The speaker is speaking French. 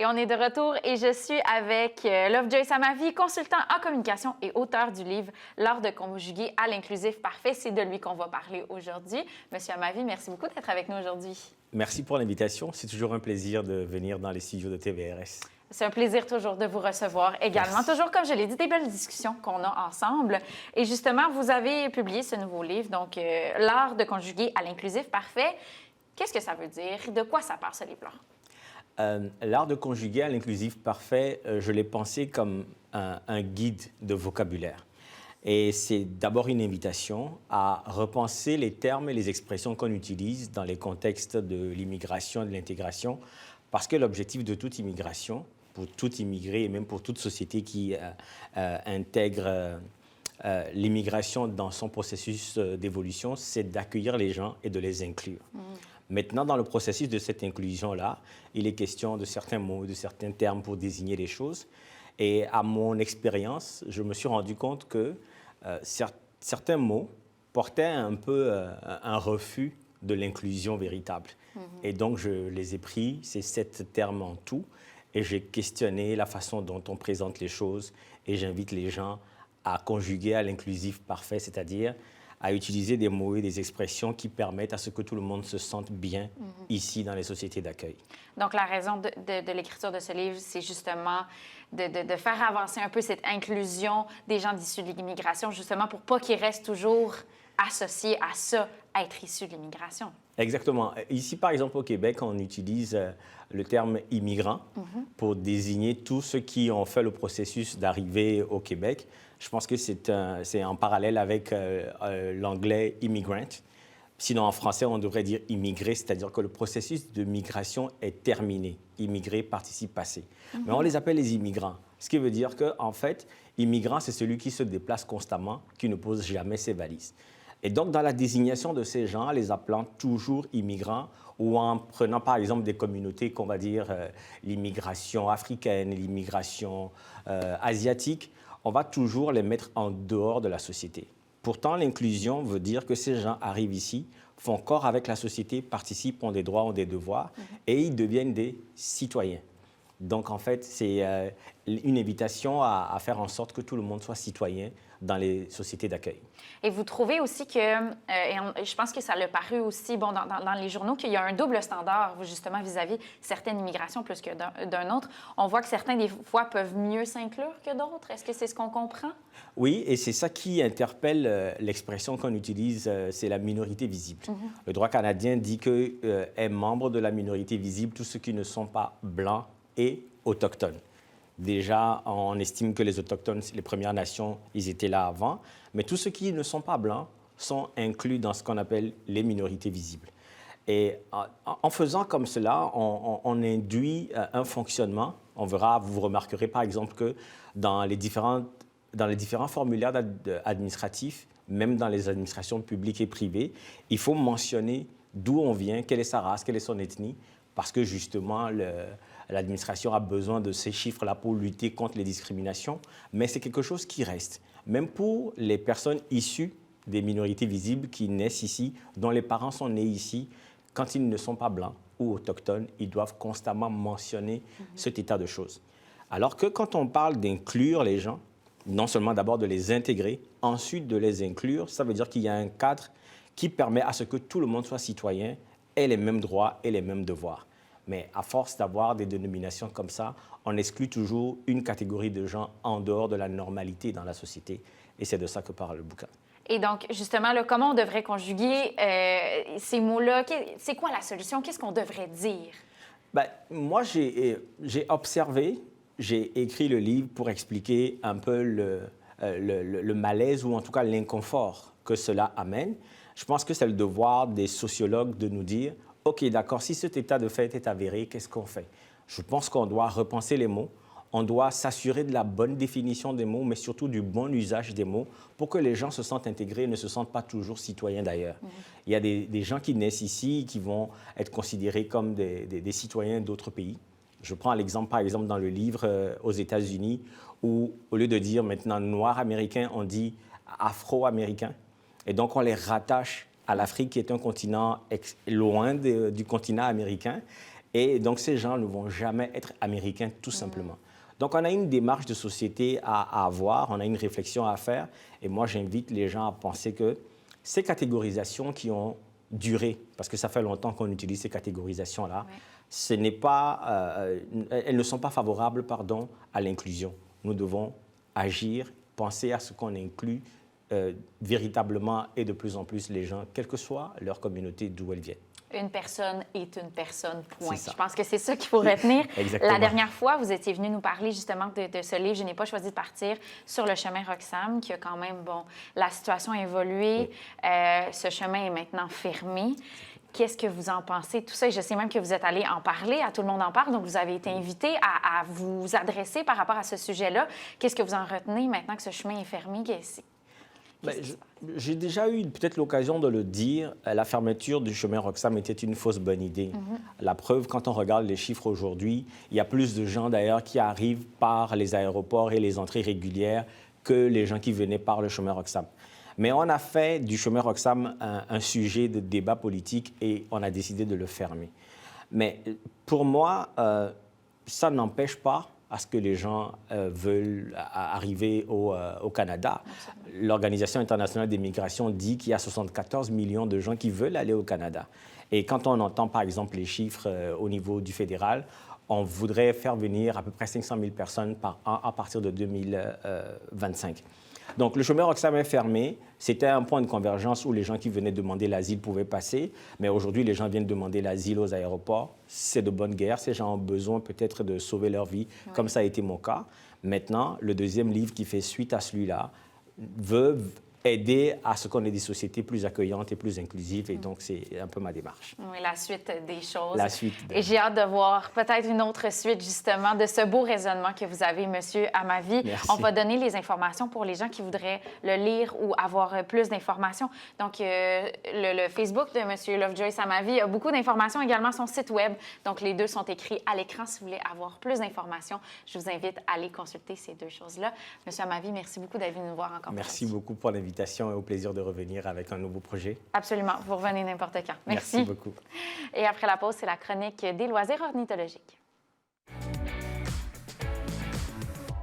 Et on est de retour et je suis avec Lovejoy Amavi, consultant en communication et auteur du livre L'art de conjuguer à l'inclusif parfait. C'est de lui qu'on va parler aujourd'hui. Monsieur Amavi, merci beaucoup d'être avec nous aujourd'hui. Merci pour l'invitation. C'est toujours un plaisir de venir dans les studios de TVRS. C'est un plaisir toujours de vous recevoir également. Merci. Toujours, comme je l'ai dit, des belles discussions qu'on a ensemble. Et justement, vous avez publié ce nouveau livre, donc L'art de conjuguer à l'inclusif parfait. Qu'est-ce que ça veut dire? De quoi ça parle, ce livre-là? L'art de conjuguer à l'inclusif parfait, je l'ai pensé comme un guide de vocabulaire. Et c'est d'abord une invitation à repenser les termes et les expressions qu'on utilise dans les contextes de l'immigration et de l'intégration, parce que l'objectif de toute immigration, pour tout immigré et même pour toute société qui intègre l'immigration dans son processus d'évolution, c'est d'accueillir les gens et de les inclure. Maintenant, dans le processus de cette inclusion-là, il est question de certains mots, de certains termes pour désigner les choses. Et à mon expérience, je me suis rendu compte que certains mots portaient un peu un refus de l'inclusion véritable. Et donc, je les ai pris, ces 7 termes en tout, et j'ai questionné la façon dont on présente les choses. Et j'invite les gens à conjuguer à l'inclusif parfait, c'est-à-dire à utiliser des mots et des expressions qui permettent à ce que tout le monde se sente bien ici dans les sociétés d'accueil. Donc, la raison de l'écriture de ce livre, c'est justement de faire avancer un peu cette inclusion des gens issus de l'immigration, justement pour pas qu'ils restent toujours associés à ça, être issus de l'immigration. Exactement. Ici, par exemple, au Québec, on utilise le terme immigrant pour désigner tous ceux qui ont fait le processus d'arriver au Québec. Je pense que c'est en parallèle avec l'anglais immigrant. Sinon, en français, on devrait dire immigré, c'est-à-dire que le processus de migration est terminé. Immigré, participe passé. Mais on les appelle les immigrants. Ce qui veut dire qu'en fait, immigrant, c'est celui qui se déplace constamment, qui ne pose jamais ses valises. Et donc, dans la désignation de ces gens, les appelant toujours immigrants, ou en prenant par exemple des communautés qu'on va dire l'immigration africaine, l'immigration asiatique, on va toujours les mettre en dehors de la société. Pourtant, l'inclusion veut dire que ces gens arrivent ici, font corps avec la société, participent, ont des droits, ont des devoirs, et ils deviennent des citoyens. Donc, en fait, c'est une invitation à faire en sorte que tout le monde soit citoyen dans les sociétés d'accueil. Et vous trouvez aussi que, je pense que ça l'a paru aussi dans les journaux, qu'il y a un double standard, justement, vis-à-vis certaines immigrations plus que d'un autre. On voit que certains, des fois, peuvent mieux s'inclure que d'autres. Est-ce que c'est ce qu'on comprend? Oui, et c'est ça qui interpelle l'expression qu'on utilise, c'est la minorité visible. Le droit canadien dit que est membre de la minorité visible tous ceux qui ne sont pas blancs et autochtones. Déjà, on estime que les Autochtones, les Premières Nations, ils étaient là avant, mais tous ceux qui ne sont pas blancs sont inclus dans ce qu'on appelle les minorités visibles. Et en faisant comme cela, on induit un fonctionnement. On verra, vous remarquerez par exemple que dans les différents formulaires administratifs, même dans les administrations publiques et privées, il faut mentionner d'où on vient, quelle est sa race, quelle est son ethnie, parce que justement, l'administration a besoin de ces chiffres-là pour lutter contre les discriminations, mais c'est quelque chose qui reste. Même pour les personnes issues des minorités visibles qui naissent ici, dont les parents sont nés ici, quand ils ne sont pas blancs ou autochtones, ils doivent constamment mentionner cet état de choses. Alors que quand on parle d'inclure les gens, non seulement d'abord de les intégrer, ensuite de les inclure, ça veut dire qu'il y a un cadre qui permet à ce que tout le monde soit citoyen, ait les mêmes droits et les mêmes devoirs. Mais à force d'avoir des dénominations comme ça, on exclut toujours une catégorie de gens en dehors de la normalité dans la société. Et c'est de ça que parle le bouquin. Et donc, justement, là, comment on devrait conjuguer ces mots-là? C'est quoi la solution? Qu'est-ce qu'on devrait dire? Ben, moi, j'ai observé, j'ai écrit le livre pour expliquer un peu le malaise ou en tout cas l'inconfort que cela amène. Je pense que c'est le devoir des sociologues de nous dire OK, d'accord, si cet état de fait est avéré, qu'est-ce qu'on fait? Je pense qu'on doit repenser les mots, on doit s'assurer de la bonne définition des mots, mais surtout du bon usage des mots pour que les gens se sentent intégrés et ne se sentent pas toujours citoyens d'ailleurs. Il y a des gens qui naissent ici qui vont être considérés comme des citoyens d'autres pays. Je prends l'exemple, par exemple, dans le livre aux États-Unis, où au lieu de dire maintenant noir américain, on dit afro-américain. Et donc, on les rattache à l'Afrique, qui est un continent loin du continent américain. Et donc, ces gens ne vont jamais être américains, tout simplement. Donc, on a une démarche de société à avoir, on a une réflexion à faire. Et moi, j'invite les gens à penser que ces catégorisations qui ont duré, parce que ça fait longtemps qu'on utilise ces catégorisations-là, ce n'est pas, elles ne sont pas favorables, pardon, à l'inclusion. Nous devons agir, penser à ce qu'on inclut véritablement et de plus en plus les gens, quelle que soit leur communauté d'où elles viennent. Une personne est une personne, point. Je pense que c'est ça qu'il faut retenir. Exactement. La dernière fois, vous étiez venu nous parler justement de ce livre « Je n'ai pas choisi de partir » sur le chemin Roxham, qui a quand même, bon, la situation a évolué. Ce chemin est maintenant fermé. Qu'est-ce que vous en pensez? Tout ça, et je sais même que vous êtes allé en parler, à Tout le monde en parle, donc vous avez été invité à vous adresser par rapport à ce sujet-là. Qu'est-ce que vous en retenez maintenant que ce chemin est fermé? J'ai déjà eu peut-être l'occasion de le dire, la fermeture du chemin Roxham était une fausse bonne idée. La preuve, quand on regarde les chiffres aujourd'hui, il y a plus de gens d'ailleurs qui arrivent par les aéroports et les entrées régulières que les gens qui venaient par le chemin Roxham. Mais on a fait du chemin Roxham un sujet de débat politique et on a décidé de le fermer. Mais pour moi, ça n'empêche pas à ce que les gens veulent arriver au Canada. L'Organisation internationale des migrations dit qu'il y a 74 millions de gens qui veulent aller au Canada. Et quand on entend, par exemple, les chiffres au niveau du fédéral, on voudrait faire venir à peu près 500 000 personnes par an à partir de 2025. Donc, le chemin Roxham est fermé. C'était un point de convergence où les gens qui venaient demander l'asile pouvaient passer. Mais aujourd'hui, les gens viennent demander l'asile aux aéroports. C'est de bonne guerre. Ces gens ont besoin peut-être de sauver leur vie, comme ça a été mon cas. Maintenant, le deuxième livre qui fait suite à celui-là veut aider à ce qu'on ait des sociétés plus accueillantes et plus inclusives. Et donc, c'est un peu ma démarche. Oui, la suite des choses. La suite. Et j'ai hâte de voir peut-être une autre suite, justement, de ce beau raisonnement que vous avez, Monsieur Amavi. Merci. On va donner les informations pour les gens qui voudraient le lire ou avoir plus d'informations. Donc, le Facebook de Monsieur Lovejoy Amavi a beaucoup d'informations, également son site Web. Donc, les deux sont écrits à l'écran. Si vous voulez avoir plus d'informations, je vous invite à aller consulter ces deux choses-là. Monsieur Amavi, merci beaucoup d'être venu nous voir encore. Merci beaucoup pour l'invitation et au plaisir de revenir avec un nouveau projet. Absolument. Vous revenez n'importe quand. Merci Beaucoup. Et après la pause, c'est la chronique des loisirs ornithologiques.